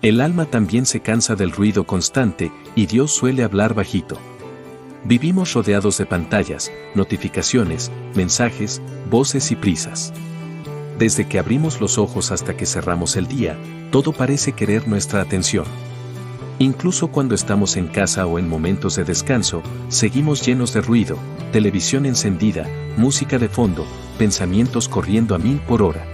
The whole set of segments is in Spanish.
El alma también se cansa del ruido constante, y Dios suele hablar bajito. Vivimos rodeados de pantallas, notificaciones, mensajes, voces y prisas. Desde que abrimos los ojos hasta que cerramos el día, todo parece querer nuestra atención. Incluso cuando estamos en casa o en momentos de descanso, seguimos llenos de ruido, televisión encendida, música de fondo, pensamientos corriendo a 1000 por hora.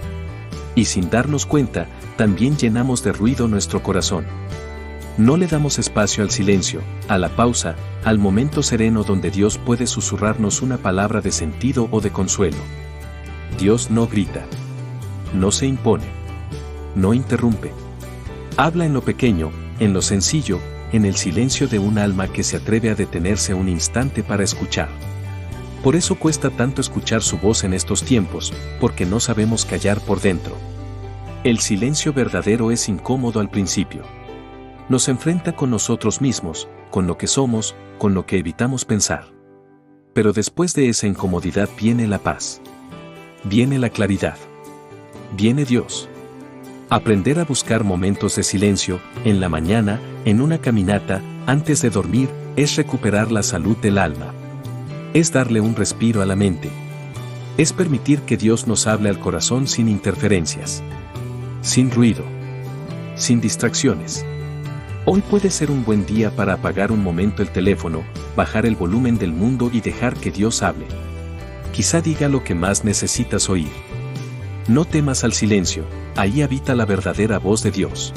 Y sin darnos cuenta, también llenamos de ruido nuestro corazón. No le damos espacio al silencio, a la pausa, al momento sereno donde Dios puede susurrarnos una palabra de sentido o de consuelo. Dios no grita. No se impone. No interrumpe. Habla en lo pequeño, en lo sencillo, en el silencio de un alma que se atreve a detenerse un instante para escuchar. Por eso cuesta tanto escuchar su voz en estos tiempos, porque no sabemos callar por dentro. El silencio verdadero es incómodo al principio. Nos enfrenta con nosotros mismos, con lo que somos, con lo que evitamos pensar. Pero después de esa incomodidad viene la paz. Viene la claridad. Viene Dios. Aprender a buscar momentos de silencio, en la mañana, en una caminata, antes de dormir, es recuperar la salud del alma. Es darle un respiro a la mente. Es permitir que Dios nos hable al corazón sin interferencias. Sin ruido. Sin distracciones. Hoy puede ser un buen día para apagar un momento el teléfono, bajar el volumen del mundo y dejar que Dios hable. Quizá diga lo que más necesitas oír. No temas al silencio, ahí habita la verdadera voz de Dios.